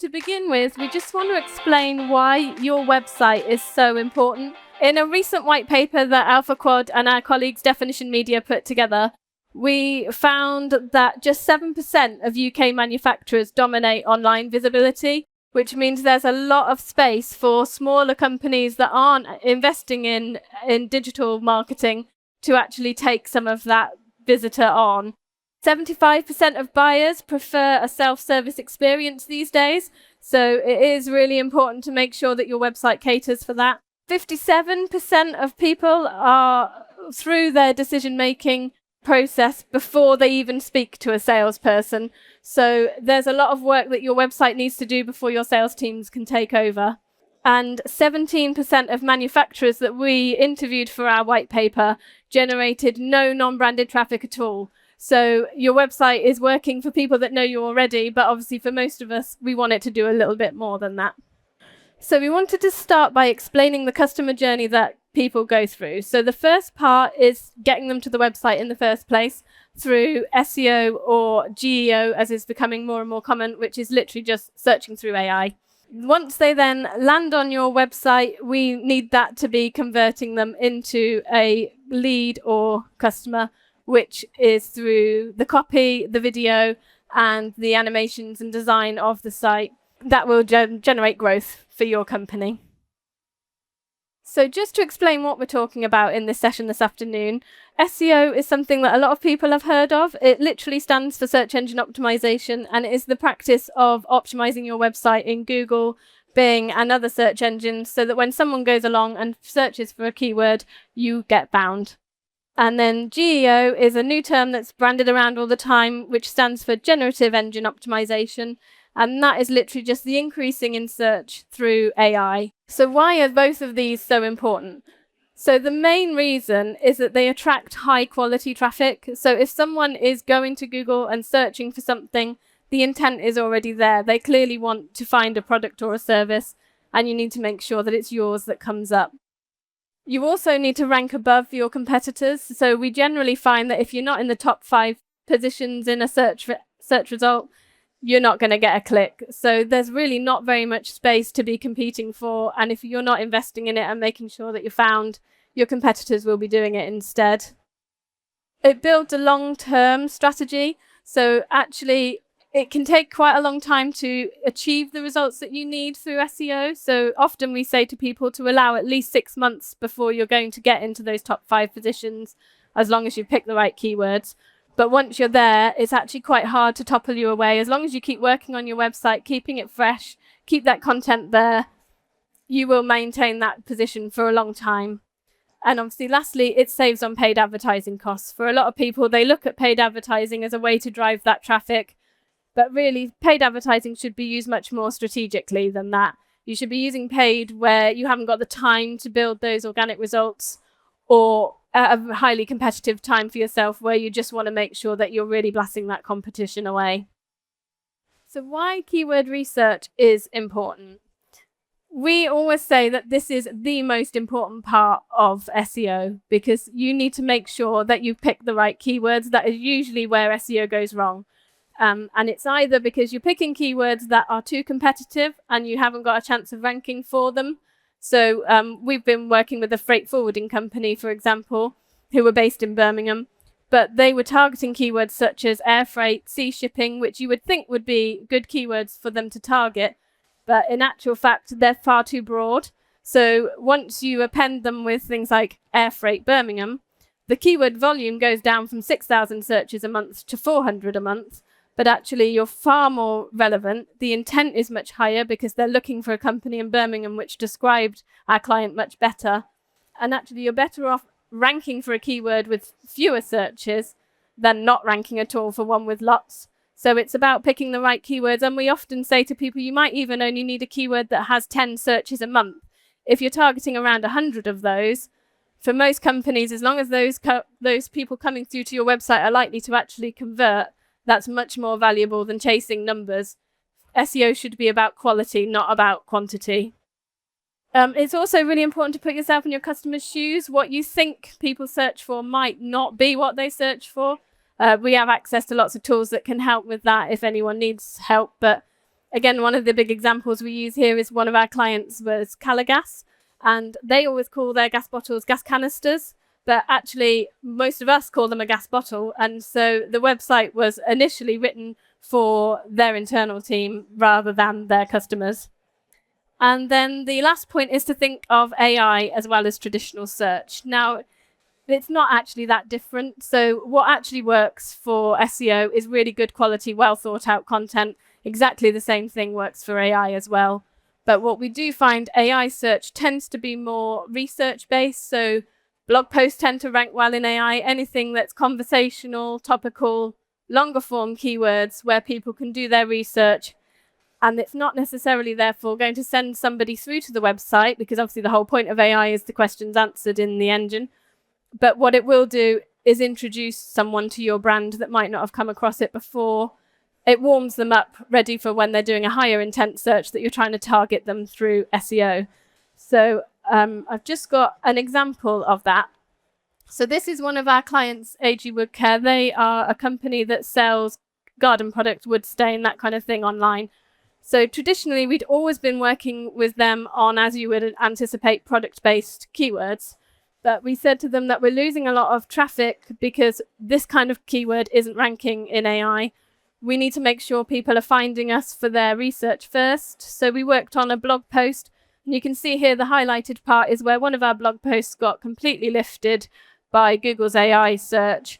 to begin with, we just want to explain why your website is so important. In a recent white paper that Alphaquad and our colleagues Definition Media put together, we found that just 7% of UK manufacturers dominate online visibility, which means there's a lot of space for smaller companies that aren't investing in digital marketing to actually take some of that visitor on. 75% of buyers prefer a self-service experience these days, so it is really important to make sure that your website caters for that. 57% of people are through their decision-making process before they even speak to a salesperson. So there's a lot of work that your website needs to do before your sales teams can take over. And 17% of manufacturers that we interviewed for our white paper generated no non-branded traffic at all. So your website is working for people that know you already, but obviously for most of us, we want it to do a little bit more than that. So we wanted to start by explaining the customer journey that people go through. So the first part is getting them to the website in the first place through SEO or GEO, as is becoming more and more common, which is literally just searching through AI. Once they then land on your website, we need that to be converting them into a lead or customer, which is through the copy, the video, and the animations and design of the site. That will generate growth for your company. So just to explain what we're talking about in this session this afternoon, SEO is something that a lot of people have heard of. It literally stands for search engine optimization, and it is the practice of optimizing your website in Google, Bing, and other search engines so that when someone goes along and searches for a keyword, you get found. And then GEO is a new term that's branded around all the time, which stands for Generative Engine Optimization. And that is literally just the increasing in search through AI. So why are both of these so important? So the main reason is that they attract high quality traffic. So if someone is going to Google and searching for something, the intent is already there. They clearly want to find a product or a service, and you need to make sure that it's yours that comes up. You also need to rank above your competitors. So we generally find that if you're not in the top 5 positions in a search result, you're not going to get a click. So there's really not very much space to be competing for. And if you're not investing in it and making sure that you're found, your competitors will be doing it instead. It builds a long-term strategy. So actually, it can take quite a long time to achieve the results that you need through SEO. So often we say to people to allow at least 6 months before you're going to get into those top 5 positions, as long as you pick the right keywords. But once you're there, it's actually quite hard to topple you away. As long as you keep working on your website, keeping it fresh, keep that content there, you will maintain that position for a long time. And obviously, lastly, it saves on paid advertising costs. For a lot of people, they look at paid advertising as a way to drive that traffic. But really, paid advertising should be used much more strategically than that. You should be using paid where you haven't got the time to build those organic results, or at a highly competitive time for yourself where you just want to make sure that you're really blasting that competition away. So why keyword research is important? We always say that this is the most important part of SEO, because you need to make sure that you pick the right keywords. That is usually where SEO goes wrong. And it's either because you're picking keywords that are too competitive and you haven't got a chance of ranking for them. So we've been working with a freight forwarding company, for example, who were based in Birmingham, but they were targeting keywords such as air freight, sea shipping, which you would think would be good keywords for them to target. But in actual fact, they're far too broad. So once you append them with things like air freight Birmingham, the keyword volume goes down from 6,000 searches a month to 400 a month. But actually, you're far more relevant. The intent is much higher because they're looking for a company in Birmingham which described our client much better. And actually, you're better off ranking for a keyword with fewer searches than not ranking at all for one with lots. So it's about picking the right keywords. And we often say to people, you might even only need a keyword that has 10 searches a month. If you're targeting around 100 of those, for most companies, as long as those people coming through to your website are likely to actually convert, that's much more valuable than chasing numbers. SEO should be about quality, not about quantity. It's also really important to put yourself in your customer's shoes. What you think people search for might not be what they search for. We have access to lots of tools that can help with that if anyone needs help. But Again, one of the big examples we use here is one of our clients was Calagas, and they always call their gas bottles gas canisters, but actually most of us call them a gas bottle. And so the website was initially written for their internal team rather than their customers. And then the last point is to think of AI as well as traditional search. Now, it's not actually that different. So what actually works for SEO is really good quality, well thought out content. Exactly the same thing works for AI as well. But what we do find, AI search tends to be more research based. So blog posts tend to rank well in AI. Anything that's conversational, topical, longer form keywords where people can do their research. And it's not necessarily, therefore, going to send somebody through to the website, because obviously the whole point of AI is the questions answered in the engine. But what it will do is introduce someone to your brand that might not have come across it before. It warms them up, ready for when they're doing a higher intent search that you're trying to target them through SEO. So I've just got an example of that. So this is one of our clients, AG Wood Care. They are a company that sells garden products, wood stain, that kind of thing online. So traditionally, we'd always been working with them on, as you would anticipate, product-based keywords. But we said to them that we're losing a lot of traffic because this kind of keyword isn't ranking in AI. We need to make sure people are finding us for their research first. So we worked on a blog post. And you can see here the highlighted part is where one of our blog posts got completely lifted by Google's AI search.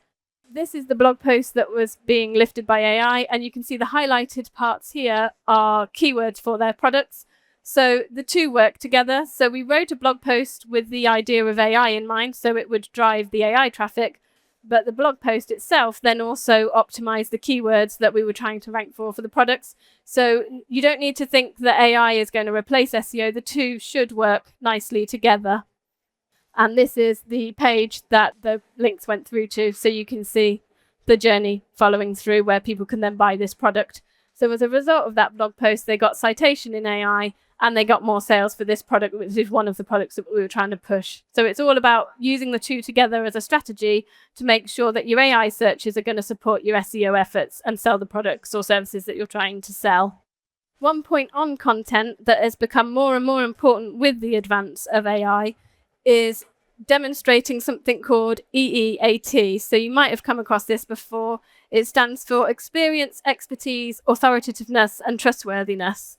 This is the blog post that was being lifted by AI, and you can see the highlighted parts here are keywords for their products. So the two work together. So we wrote a blog post with the idea of AI in mind, so it would drive the AI traffic, but the blog post itself then also optimized the keywords that we were trying to rank for the products. So you don't need to think that AI is going to replace SEO. The two should work nicely together. And this is the page that the links went through to, so you can see the journey following through where people can then buy this product. So as a result of that blog post, they got citation in AI and they got more sales for this product, which is one of the products that we were trying to push. So it's all about using the two together as a strategy to make sure that your AI searches are going to support your SEO efforts and sell the products or services that you're trying to sell. One point on content that has become more and more important with the advance of AI is demonstrating something called EEAT. So you might have come across this before. It stands for experience, expertise, authoritativeness, and trustworthiness.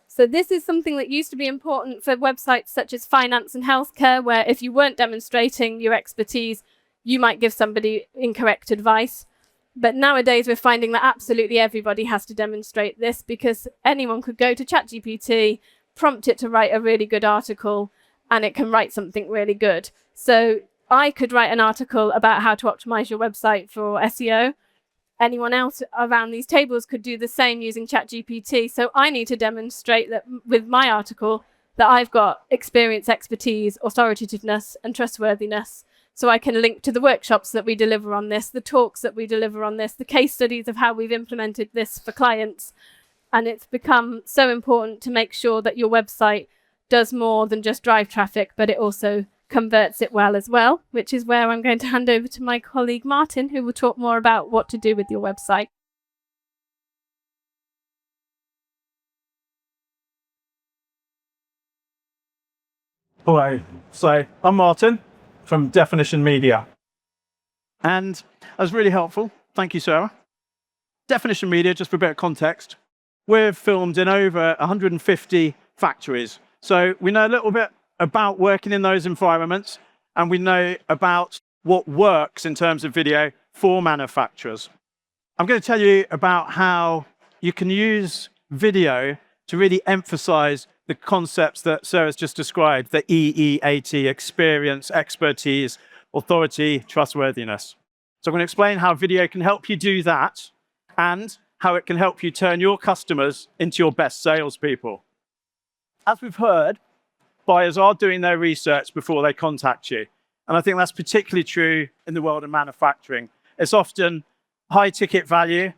So this is something that used to be important for websites such as finance and healthcare, where if you weren't demonstrating your expertise, you might give somebody incorrect advice. But nowadays, we're finding that absolutely everybody has to demonstrate this, because anyone could go to ChatGPT, prompt it to write a really good article, and it can write something really good. So I could write an article about how to optimize your website for SEO. Anyone else around these tables could do the same using ChatGPT. So I need to demonstrate that with my article that I've got experience, expertise, authoritativeness, and trustworthiness. So I can link to the workshops that we deliver on this, the talks that we deliver on this, the case studies of how we've implemented this for clients. And it's become so important to make sure that your website does more than just drive traffic, but it also converts it well as well, which is where I'm going to hand over to my colleague Martin, who will talk more about what to do with your website. Hello, so I'm Martin from Definition Media. And that was really helpful. Thank you, Sara. Definition Media, just for a bit of context, we're filmed in over 150 factories. So we know a little bit about working in those environments, and we know about what works in terms of video for manufacturers. I'm going to tell you about how you can use video to really emphasize the concepts that Sara's just described, the EEAT, experience, expertise, authority, trustworthiness. So I'm going to explain how video can help you do that, and how it can help you turn your customers into your best salespeople. As we've heard, buyers are doing their research before they contact you. And I think that's particularly true in the world of manufacturing. It's often high ticket value,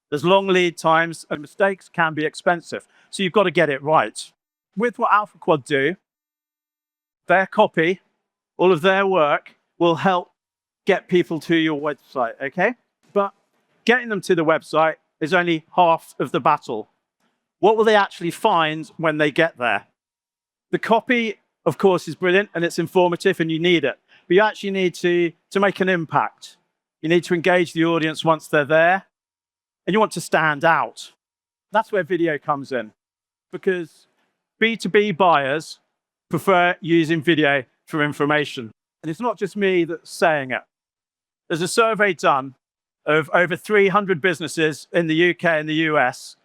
there's long lead times, and mistakes can be expensive. So you've got to get it right. With what Alphaquad do, their copy, all of their work will help get people to your website, okay? But getting them to the website is only half of the battle. What will they actually find when they get there? The copy, of course, is brilliant and it's informative and you need it, but you actually need to make an impact. You need to engage the audience once they're there, and you want to stand out. That's where video comes in, because B2B buyers prefer using video for information. And it's not just me that's saying it. There's a survey done of over 300 businesses in the UK and the US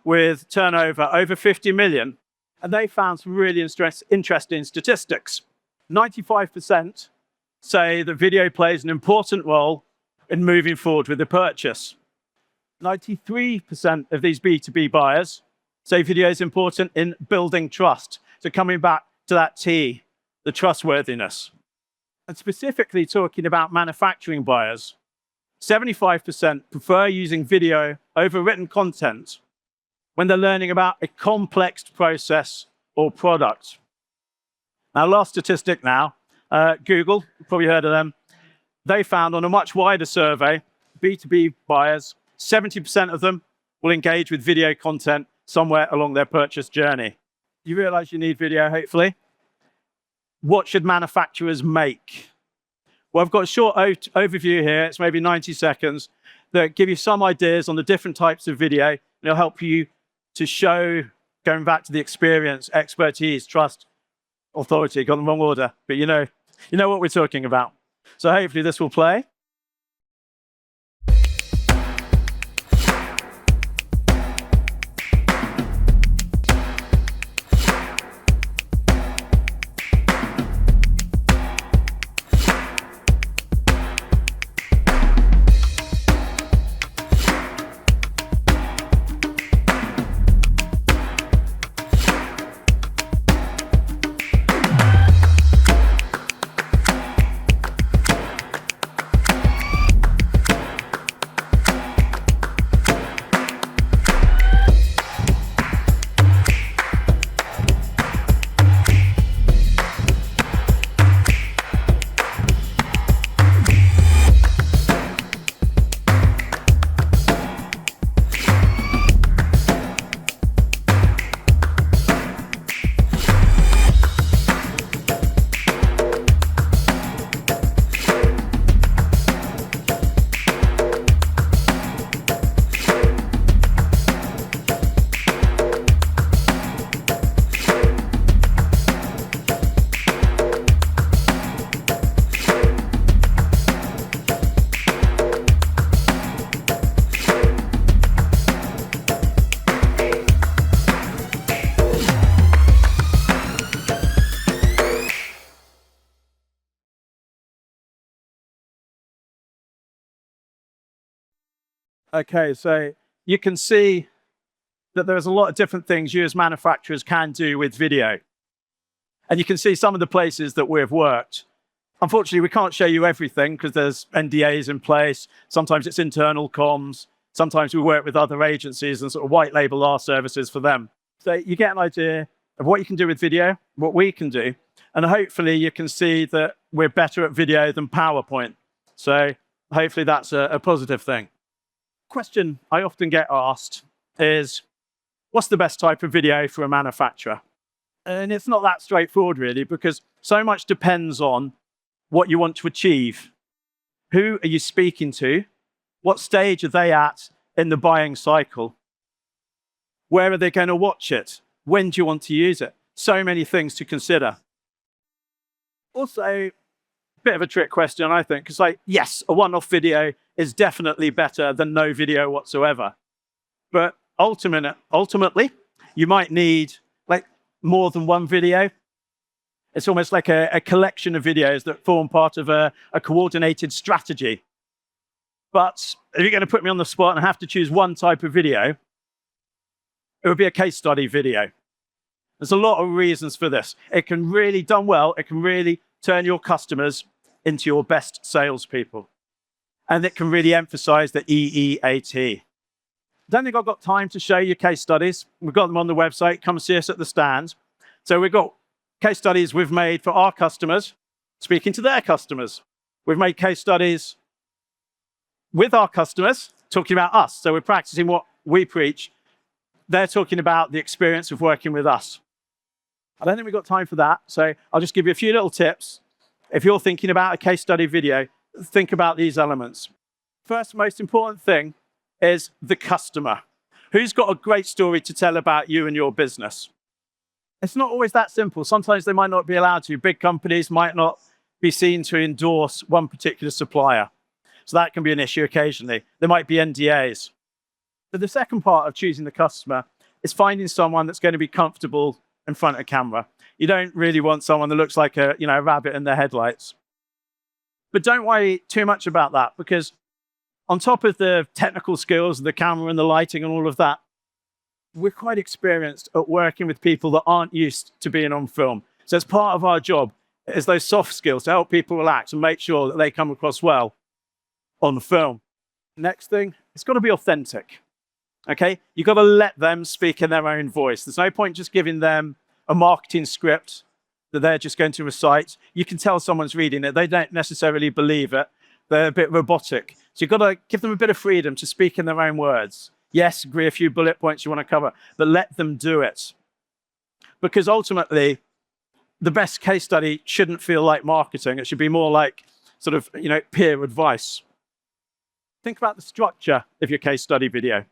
with turnover over 50 million, and they found some really interesting statistics. 95% say that video plays an important role in moving forward with the purchase. 93% of these B2B buyers say video is important in building trust. So coming back to that T, the trustworthiness. And specifically talking about manufacturing buyers, 75% prefer using video over written content when they're learning about a complex process or product. Now, last statistic now, Google, you've probably heard of them. They found on a much wider survey, B2B buyers, 70% of them will engage with video content somewhere along their purchase journey. You realize you need video, hopefully. What should manufacturers make? Well, I've got a short overview here. It's maybe 90 seconds that give you some ideas on the different types of video. And it'll help you to show, going back to the experience, expertise, trust, authority. Got the wrong order, but you know what we're talking about. So hopefully this will play. Okay, so you can see that there's a lot of different things you as manufacturers can do with video. And you can see some of the places that we've worked. Unfortunately, we can't show you everything because there's NDAs in place. Sometimes it's internal comms. Sometimes we work with other agencies and sort of white label our services for them. So you get an idea of what you can do with video, what we can do. And hopefully you can see that we're better at video than PowerPoint. So hopefully that's a positive thing. Question I often get asked is, what's the best type of video for a manufacturer? And it's not that straightforward, really, because so much depends on what you want to achieve. Who are you speaking to? What stage are they at in the buying cycle? Where are they going to watch it? When do you want to use it? So many things to consider. Also, a bit of a trick question, I think, because yes, a one-off video is definitely better than no video whatsoever. But ultimately, you might need more than one video. It's almost like a collection of videos that form part of a coordinated strategy. But if you're going to put me on the spot and I have to choose one type of video, it would be a case study video. There's a lot of reasons for this. It can really, done well, it can really turn your customers into your best salespeople. And it can really emphasize the EEAT. Don't think I've got time to show you case studies. We've got them on the website. Come see us at the stand. So we've got case studies we've made for our customers, speaking to their customers. We've made case studies with our customers, talking about us. So we're practicing what we preach they're talking about the experience of working with us. I don't think we've got time for that, so I'll just give you a few little tips. If you're thinking about a case study video, think about these elements. First, most important thing is the customer. Who's got a great story to tell about you and your business? It's not always that simple. Sometimes they might not be allowed to. Big companies might not be seen to endorse one particular supplier. So that can be an issue occasionally. There might be NDAs. But the second part of choosing the customer is finding someone that's going to be comfortable in front of camera. You don't really want someone that looks like a rabbit in their headlights. But don't worry too much about that, because on top of the technical skills, the camera and the lighting and all of that, we're quite experienced at working with people that aren't used to being on film. So it's part of our job is those soft skills to help people relax and make sure that they come across well on the film. Next thing, it's got to be authentic. Okay, you've got to let them speak in their own voice. There's no point just giving them a marketing script that they're just going to recite. You can tell someone's reading it. They don't necessarily believe it. They're a bit robotic. So you've got to give them a bit of freedom to speak in their own words. Yes, agree a few bullet points you want to cover, but let them do it. Because ultimately, the best case study shouldn't feel like marketing. It should be more like sort of, peer advice. Think about the structure of your case study video.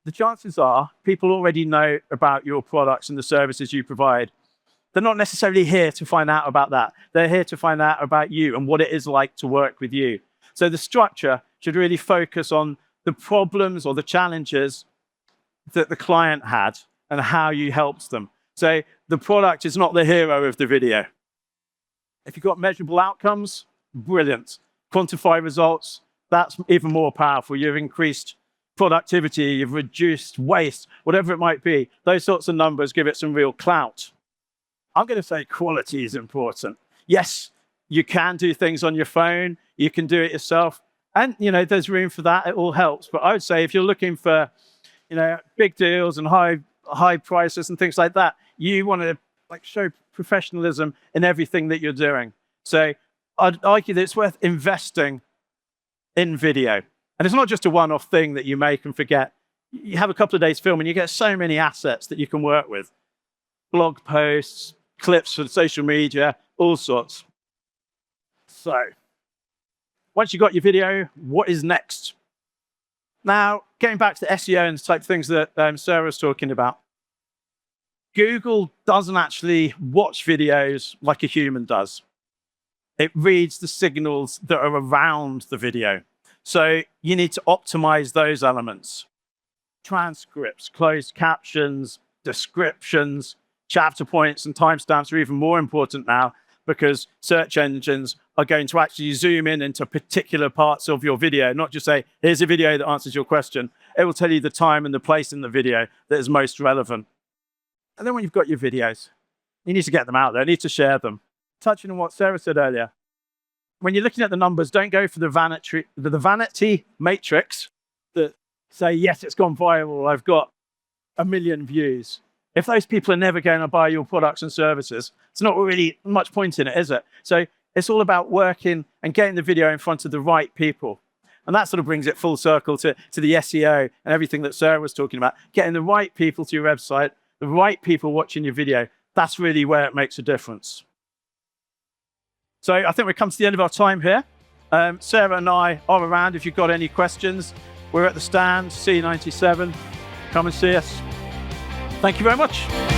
The chances are people already know about your products and the services you provide. They're not necessarily here to find out about that. They're here to find out about you and what it is like to work with you. So the structure should really focus on the problems or the challenges that the client had and how you helped them. So the product is not the hero of the video. If you've got measurable outcomes, brilliant. Quantify results, that's even more powerful. You've increased productivity, you've reduced waste, whatever it might be. Those sorts of numbers give it some real clout. I'm going to say quality is important. Yes, you can do things on your phone, you can do it yourself, and there's room for that. It all helps. But I would say if you're looking for big deals and high prices and things like that, you want to show professionalism in everything that you're doing. So I'd argue that it's worth investing in video. And it's not just a one-off thing that you make and forget. You have a couple of days film and you get so many assets that you can work with. Blog posts, clips for social media, all sorts. So once you've got your video, what is next? Now, getting back to the SEO and the type of things that Sara was talking about, Google doesn't actually watch videos like a human does. It reads the signals that are around the video. So you need to optimize those elements. Transcripts, closed captions, descriptions, chapter points, and timestamps are even more important now because search engines are going to actually zoom in into particular parts of your video, not just say, here's a video that answers your question. It will tell you the time and the place in the video that is most relevant. And then when you've got your videos, you need to get them out there, you need to share them. Touching on what Sara said earlier, when you're looking at the numbers, don't go for the vanity matrix that say, yes, it's gone viral, I've got 1 million views. If those people are never going to buy your products and services, it's not really much point in it, is it? So it's all about working and getting the video in front of the right people. And that sort of brings it full circle to the SEO and everything that Sara was talking about. Getting the right people to your website, the right people watching your video, that's really where it makes a difference. So I think we've come to the end of our time here. Sara and I are around if you've got any questions. We're at the stand, C97. Come and see us. Thank you very much.